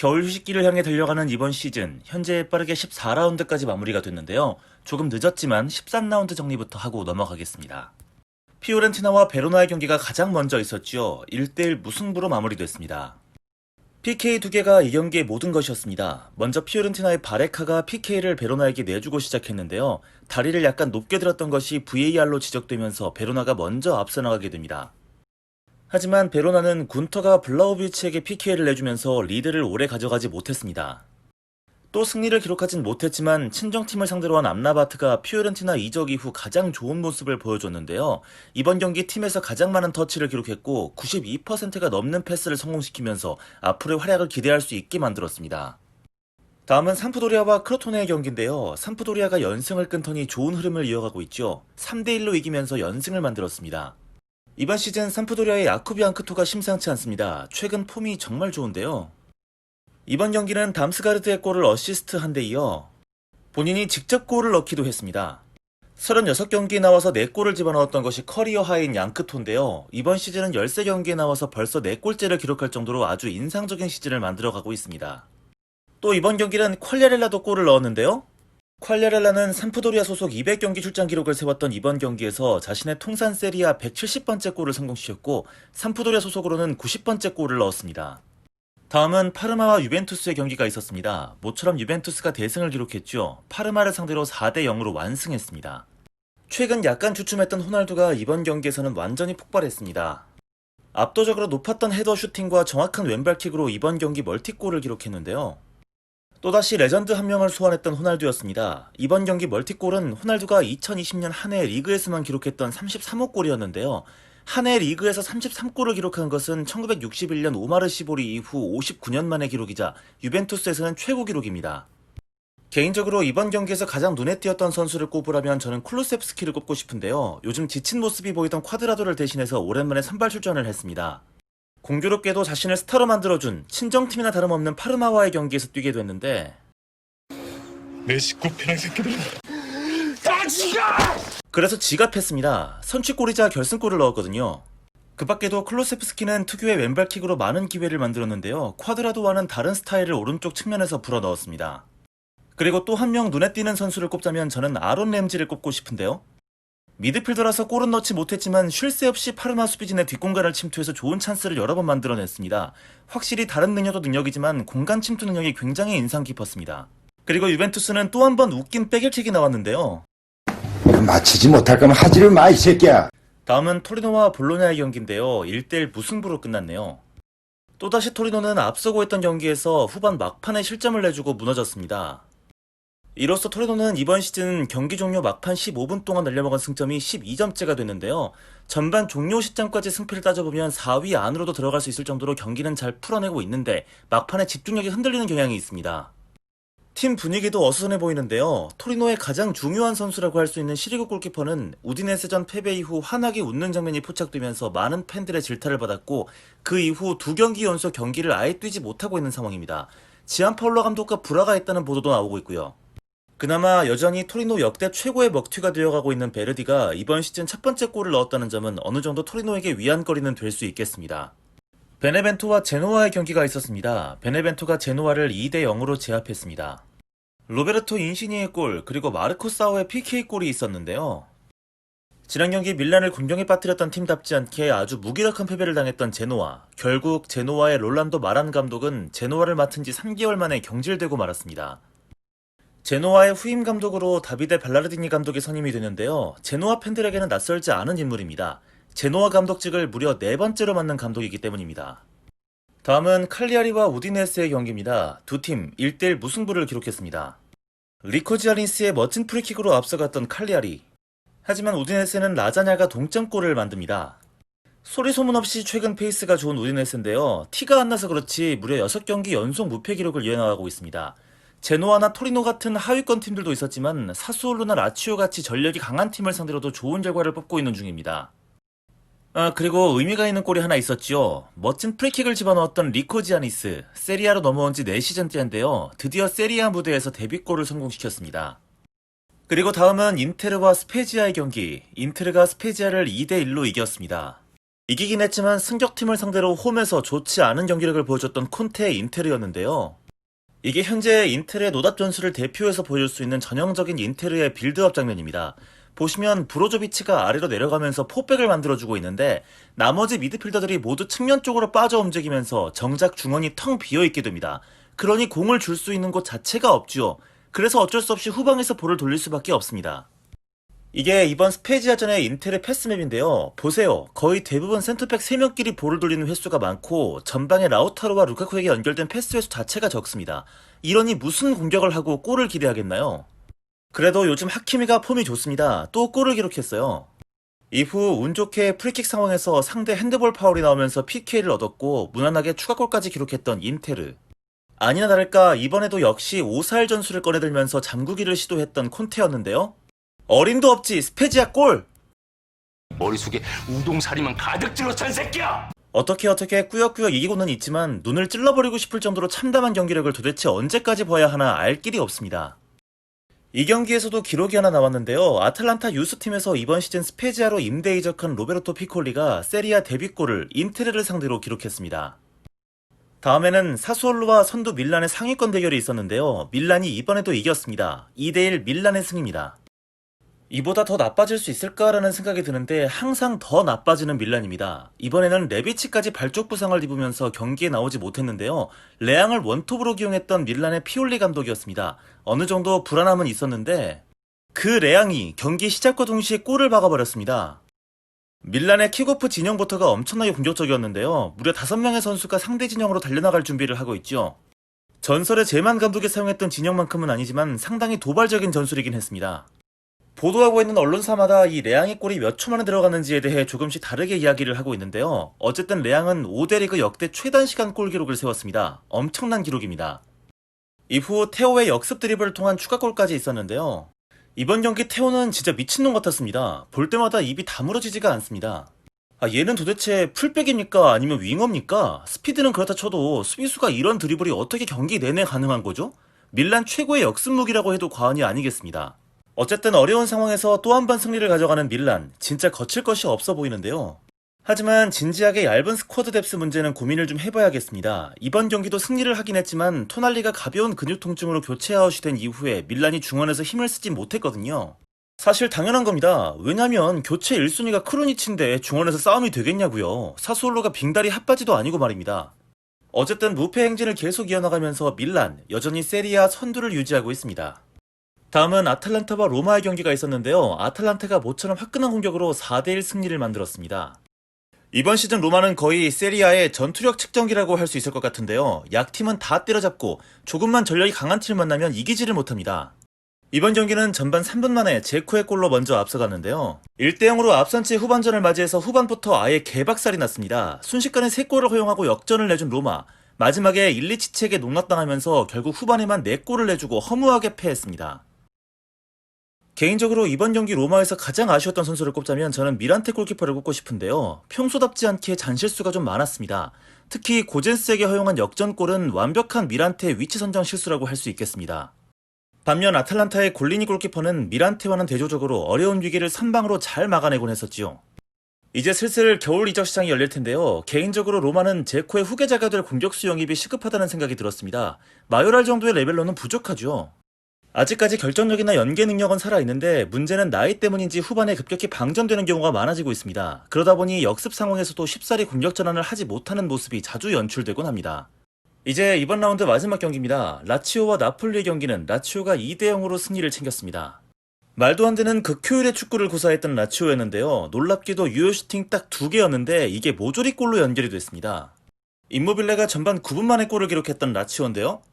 겨울 휴식기를 향해 달려가는 이번 시즌, 현재 빠르게 14라운드까지 마무리가 됐는데요. 조금 늦었지만 13라운드 정리부터 하고 넘어가겠습니다. 피오렌티나와 베로나의 경기가 가장 먼저 있었지요. 1대1 무승부로 마무리됐습니다. PK 두 개가 이 경기의 모든 것이었습니다. 먼저 피오렌티나의 바레카가 PK를 베로나에게 내주고 시작했는데요. 다리를 약간 높게 들었던 것이 VAR로 지적되면서 베로나가 먼저 앞서 나가게 됩니다. 하지만 베로나는 군터가 블라우비치에게 PK를 내주면서 리드를 오래 가져가지 못했습니다. 또 승리를 기록하진 못했지만 친정팀을 상대로 한 암라바트가 피오렌티나 이적 이후 가장 좋은 모습을 보여줬는데요. 이번 경기 팀에서 가장 많은 터치를 기록했고 92%가 넘는 패스를 성공시키면서 앞으로의 활약을 기대할 수 있게 만들었습니다. 다음은 삼프도리아와 크로토네의 경기인데요. 삼프도리아가 연승을 끊더니 좋은 흐름을 이어가고 있죠. 3대1로 이기면서 연승을 만들었습니다. 이번 시즌 삼프도리아의 야쿠비 앙크토가 심상치 않습니다. 최근 폼이 정말 좋은데요. 이번 경기는 담스가르드의 골을 어시스트한 데 이어 본인이 직접 골을 넣기도 했습니다. 36경기에 나와서 4골을 집어넣었던 것이 커리어 하이인 앙크토인데요. 이번 시즌은 13경기에 나와서 벌써 4골째를 기록할 정도로 아주 인상적인 시즌을 만들어가고 있습니다. 또 이번 경기는 퀄리아렐라도 골을 넣었는데요. 퀄리아렐라는 삼프도리아 소속 200경기 출장 기록을 세웠던 이번 경기에서 자신의 통산 세리아 170번째 골을 성공시켰고 삼프도리아 소속으로는 90번째 골을 넣었습니다. 다음은 파르마와 유벤투스의 경기가 있었습니다. 모처럼 유벤투스가 대승을 기록했죠. 파르마를 상대로 4대0으로 완승했습니다. 최근 약간 주춤했던 호날두가 이번 경기에서는 완전히 폭발했습니다. 압도적으로 높았던 헤더 슈팅과 정확한 왼발킥으로 이번 경기 멀티골을 기록했는데요. 또다시 레전드 한 명을 소환했던 호날두였습니다. 이번 경기 멀티골은 호날두가 2020년 한 해 리그에서만 기록했던 33호 골이었는데요. 한 해 리그에서 33골을 기록한 것은 1961년 오마르 시보리 이후 59년 만의 기록이자 유벤투스에서는 최고 기록입니다. 개인적으로 이번 경기에서 가장 눈에 띄었던 선수를 꼽으라면 저는 쿨루셉스키를 꼽고 싶은데요. 요즘 지친 모습이 보이던 쿼드라도를 대신해서 오랜만에 선발 출전을 했습니다. 공교롭게도 자신을 스타로 만들어준 친정팀이나 다름없는 파르마와의 경기에서 뛰게 됐는데 내 식구 편한 새끼들은 다 지가! 그래서 지갑했습니다. 선취골이자 결승골을 넣었거든요. 그 밖에도 클로세프스키는 특유의 왼발킥으로 많은 기회를 만들었는데요. 쿼드라도와는 다른 스타일을 오른쪽 측면에서 불어넣었습니다. 그리고 또 한 명 눈에 띄는 선수를 꼽자면 저는 아론 램지를 꼽고 싶은데요. 미드필더라서 골은 넣지 못했지만 쉴 새 없이 파르마 수비진의 뒷공간을 침투해서 좋은 찬스를 여러 번 만들어냈습니다. 확실히 다른 능력도 능력이지만 공간 침투 능력이 굉장히 인상 깊었습니다. 그리고 유벤투스는 또 한 번 웃긴 백일킥이 나왔는데요. 맞히지 못할 거면 하지를 마, 이 새끼야. 다음은 토리노와 볼로냐의 경기인데요. 1대1 무승부로 끝났네요. 또다시 토리노는 앞서고 있던 경기에서 후반 막판에 실점을 내주고 무너졌습니다. 이로써 토리노는 이번 시즌 경기 종료 막판 15분 동안 날려먹은 승점이 12점째가 됐는데요. 전반 종료 시점까지 승패를 따져보면 4위 안으로도 들어갈 수 있을 정도로 경기는 잘 풀어내고 있는데 막판에 집중력이 흔들리는 경향이 있습니다. 팀 분위기도 어수선해 보이는데요. 토리노의 가장 중요한 선수라고 할 수 있는 시리그 골키퍼는 우디네세전 패배 이후 환하게 웃는 장면이 포착되면서 많은 팬들의 질타를 받았고 그 이후 2경기 연속 경기를 아예 뛰지 못하고 있는 상황입니다. 지안파올로 감독과 불화가 있다는 보도도 나오고 있고요. 그나마 여전히 토리노 역대 최고의 먹튀가 되어가고 있는 베르디가 이번 시즌 첫 번째 골을 넣었다는 점은 어느 정도 토리노에게 위안거리는 될 수 있겠습니다. 베네벤토와 제노아의 경기가 있었습니다. 베네벤토가 제노아를 2대0으로 제압했습니다. 로베르토 인시니의 골 그리고 마르코 사오의 PK골이 있었는데요. 지난 경기 밀란을 군경에 빠뜨렸던 팀답지 않게 아주 무기력한 패배를 당했던 제노아. 결국 제노아의 롤란도 마란 감독은 제노아를 맡은 지 3개월 만에 경질되고 말았습니다. 제노아의 후임 감독으로 다비데 발라르디니 감독이 선임이 되는데요. 제노아 팬들에게는 낯설지 않은 인물입니다. 제노아 감독직을 무려 4번째로 맡는 감독이기 때문입니다. 다음은 칼리아리와 우디네스의 경기입니다. 두 팀 1대1 무승부를 기록했습니다. 리코 지아니스의 멋진 프리킥으로 앞서갔던 칼리아리. 하지만 우디네스는 라자냐가 동점골을 만듭니다. 소리 소문 없이 최근 페이스가 좋은 우디네스인데요. 티가 안 나서 그렇지 무려 6경기 연속 무패 기록을 이어나가고 있습니다. 제노아나 토리노 같은 하위권 팀들도 있었지만 사수올로나 라치오 같이 전력이 강한 팀을 상대로도 좋은 결과를 뽑고 있는 중입니다. 그리고 의미가 있는 골이 하나 있었죠. 멋진 프리킥을 집어넣었던 리코 지아니스. 세리아로 넘어온 지 4시즌째인데요. 드디어 세리아 무대에서 데뷔골을 성공시켰습니다. 그리고 다음은 인테르와 스페지아의 경기. 인테르가 스페지아를 2대1로 이겼습니다. 이기긴 했지만 승격팀을 상대로 홈에서 좋지 않은 경기력을 보여줬던 콘테의 인테르였는데요. 이게 현재 인텔의 노답 전술을 대표해서 보여줄 수 있는 전형적인 인테르의 빌드업 장면입니다. 보시면 브로조비치가 아래로 내려가면서 포백을 만들어주고 있는데 나머지 미드필더들이 모두 측면 쪽으로 빠져 움직이면서 정작 중원이 텅 비어있게 됩니다. 그러니 공을 줄 수 있는 곳 자체가 없죠. 그래서 어쩔 수 없이 후방에서 볼을 돌릴 수밖에 없습니다. 이게 이번 스페지아전의 인텔의 패스맵인데요. 보세요. 거의 대부분 센터백 3명끼리 볼을 돌리는 횟수가 많고 전방에 라우타로와 루카쿠에게 연결된 패스 횟수 자체가 적습니다. 이러니 무슨 공격을 하고 골을 기대하겠나요? 그래도 요즘 하키미가 폼이 좋습니다. 또 골을 기록했어요. 이후 운 좋게 프리킥 상황에서 상대 핸드볼 파울이 나오면서 PK를 얻었고 무난하게 추가골까지 기록했던 인테르. 아니나 다를까 이번에도 역시 오사일 전술을 꺼내들면서 잠그기를 시도했던 콘테였는데요. 어림도 없지 스페지아 골! 머릿속에 우동사리만 가득 들어찬 새끼야! 어떻게 꾸역꾸역 이기고는 있지만 눈을 찔러버리고 싶을 정도로 참담한 경기력을 도대체 언제까지 봐야 하나 알 길이 없습니다. 이 경기에서도 기록이 하나 나왔는데요. 아틀란타 유스팀에서 이번 시즌 스페지아로 임대 이적한 로베르토 피콜리가 세리아 데뷔골을 인테르를 상대로 기록했습니다. 다음에는 사수올루와 선두 밀란의 상위권 대결이 있었는데요. 밀란이 이번에도 이겼습니다. 2대1 밀란의 승입니다. 이보다 더 나빠질 수 있을까라는 생각이 드는데 항상 더 나빠지는 밀란입니다. 이번에는 레비치까지 발쪽 부상을 입으면서 경기에 나오지 못했는데요. 레앙을 원톱으로 기용했던 밀란의 피올리 감독이었습니다. 어느 정도 불안함은 있었는데 그 레앙이 경기 시작과 동시에 골을 박아버렸습니다. 밀란의 킥오프 진영부터가 엄청나게 공격적이었는데요. 무려 5명의 선수가 상대 진영으로 달려나갈 준비를 하고 있죠. 전설의 제만 감독이 사용했던 진영만큼은 아니지만 상당히 도발적인 전술이긴 했습니다. 보도하고 있는 언론사마다 이 레앙의 골이 몇 초 만에 들어갔는지에 대해 조금씩 다르게 이야기를 하고 있는데요. 어쨌든 레앙은 5대 리그 역대 최단 시간 골 기록을 세웠습니다. 엄청난 기록입니다. 이후 테오의 역습 드리블을 통한 추가골까지 있었는데요. 이번 경기 테오는 진짜 미친놈 같았습니다. 볼 때마다 입이 다물어지지가 않습니다. 얘는 도대체 풀백입니까? 아니면 윙어입니까? 스피드는 그렇다 쳐도 수비수가 이런 드리블이 어떻게 경기 내내 가능한 거죠? 밀란 최고의 역습 무기라고 해도 과언이 아니겠습니다. 어쨌든 어려운 상황에서 또 한 번 승리를 가져가는 밀란, 진짜 거칠 것이 없어 보이는데요. 하지만 진지하게 얇은 스쿼드 뎁스 문제는 고민을 좀 해봐야겠습니다. 이번 경기도 승리를 하긴 했지만 토날리가 가벼운 근육 통증으로 교체 아웃이 된 이후에 밀란이 중원에서 힘을 쓰지 못했거든요. 사실 당연한 겁니다. 왜냐면 교체 1순위가 크루니치인데 중원에서 싸움이 되겠냐고요. 사수올로가 빙다리 핫바지도 아니고 말입니다. 어쨌든 무패 행진을 계속 이어나가면서 밀란, 여전히 세리아 선두를 유지하고 있습니다. 다음은 아탈란타와 로마의 경기가 있었는데요. 아탈란타가 모처럼 화끈한 공격으로 4대1 승리를 만들었습니다. 이번 시즌 로마는 거의 세리아의 전투력 측정기라고 할 수 있을 것 같은데요. 약팀은 다 때려잡고 조금만 전력이 강한 팀을 만나면 이기지를 못합니다. 이번 경기는 전반 3분 만에 제코의 골로 먼저 앞서갔는데요. 1대0으로 앞선 채 후반전을 맞이해서 후반부터 아예 개박살이 났습니다. 순식간에 3골을 허용하고 역전을 내준 로마. 마지막에 일리치치에게 농락당하면서 결국 후반에만 4골을 내주고 허무하게 패했습니다. 개인적으로 이번 경기 로마에서 가장 아쉬웠던 선수를 꼽자면 저는 미란테 골키퍼를 꼽고 싶은데요. 평소답지 않게 잔실수가 좀 많았습니다. 특히 고젠스에게 허용한 역전골은 완벽한 미란테의 위치 선정 실수라고 할 수 있겠습니다. 반면 아탈란타의 골리니 골키퍼는 미란테와는 대조적으로 어려운 위기를 선방으로 잘 막아내곤 했었지요. 이제 슬슬 겨울 이적 시장이 열릴 텐데요. 개인적으로 로마는 제코의 후계자가 될 공격수 영입이 시급하다는 생각이 들었습니다. 마요랄 정도의 레벨로는 부족하죠. 아직까지 결정력이나 연계 능력은 살아있는데 문제는 나이 때문인지 후반에 급격히 방전되는 경우가 많아지고 있습니다. 그러다 보니 역습 상황에서도 쉽사리 공격 전환을 하지 못하는 모습이 자주 연출되곤 합니다. 이제 이번 라운드 마지막 경기입니다. 라치오와 나폴리의 경기는 라치오가 2대0으로 승리를 챙겼습니다. 말도 안 되는 극효율의 축구를 구사했던 라치오였는데요. 놀랍게도 유효 슈팅 딱 2개였는데 이게 모조리 골로 연결이 됐습니다. 임모빌레가 전반 9분 만에 골을 기록했던 라치오인데요.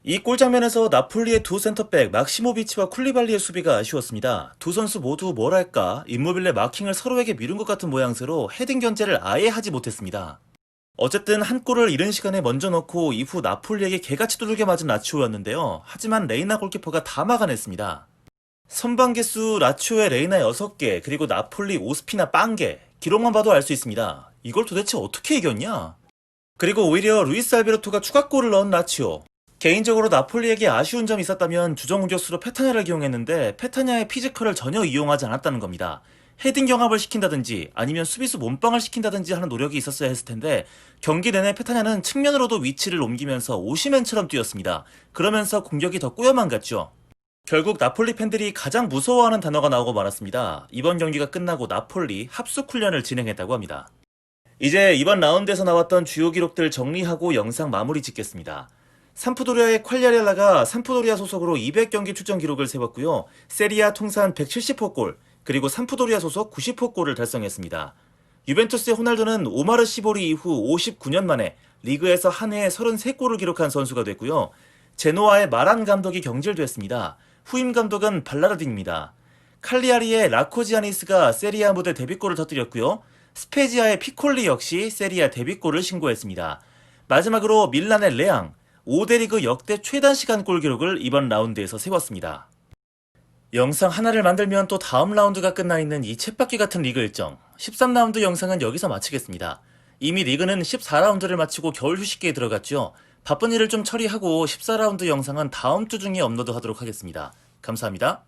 이 골 장면에서 나폴리의 두 센터백 막시모비치와 쿨리발리의 수비가 아쉬웠습니다. 두 선수 모두 뭐랄까 임모빌레 마킹을 서로에게 미룬 것 같은 모양새로 헤딩 견제를 아예 하지 못했습니다. 어쨌든 한 골을 이른 시간에 먼저 넣고 이후 나폴리에게 개같이 두들겨 맞은 라치오였는데요. 하지만 레이나 골키퍼가 다 막아냈습니다. 선방 개수 라치오의 레이나 6개 그리고 나폴리 오스피나 0개 기록만 봐도 알 수 있습니다. 이걸 도대체 어떻게 이겼냐? 그리고 오히려 루이스 알베르토가 추가골을 넣은 라치오. 개인적으로 나폴리에게 아쉬운 점이 있었다면 주전 공격수로 페타냐를 기용했는데 페타냐의 피지컬을 전혀 이용하지 않았다는 겁니다. 헤딩 경합을 시킨다든지 아니면 수비수 몸빵을 시킨다든지 하는 노력이 있었어야 했을 텐데 경기 내내 페타냐는 측면으로도 위치를 옮기면서 오시멘처럼 뛰었습니다. 그러면서 공격이 더 꾸역만 갔죠. 결국 나폴리 팬들이 가장 무서워하는 단어가 나오고 말았습니다. 이번 경기가 끝나고 나폴리 합숙 훈련을 진행했다고 합니다. 이제 이번 라운드에서 나왔던 주요 기록들 정리하고 영상 마무리 짓겠습니다. 삼프도리아의 퀄리아렐라가 삼프도리아 소속으로 200경기 출전 기록을 세웠고요. 세리아 통산 170호 골, 그리고 삼프도리아 소속 90호 골을 달성했습니다. 유벤투스의 호날두는 오마르 시보리 이후 59년 만에 리그에서 한 해에 33골을 기록한 선수가 됐고요. 제노아의 마란 감독이 경질됐습니다. 후임 감독은 발라르딘입니다. 칼리아리의 라코지아니스가 세리아 무대 데뷔골을 터뜨렸고요. 스페지아의 피콜리 역시 세리아 데뷔골을 신고했습니다. 마지막으로 밀란의 레앙, 5대 리그 역대 최단 시간 골 기록을 이번 라운드에서 세웠습니다. 영상 하나를 만들면 또 다음 라운드가 끝나 있는 이 쳇바퀴 같은 리그 일정. 13라운드 영상은 여기서 마치겠습니다. 이미 리그는 14라운드를 마치고 겨울 휴식기에 들어갔죠. 바쁜 일을 좀 처리하고 14라운드 영상은 다음 주 중에 업로드하도록 하겠습니다. 감사합니다.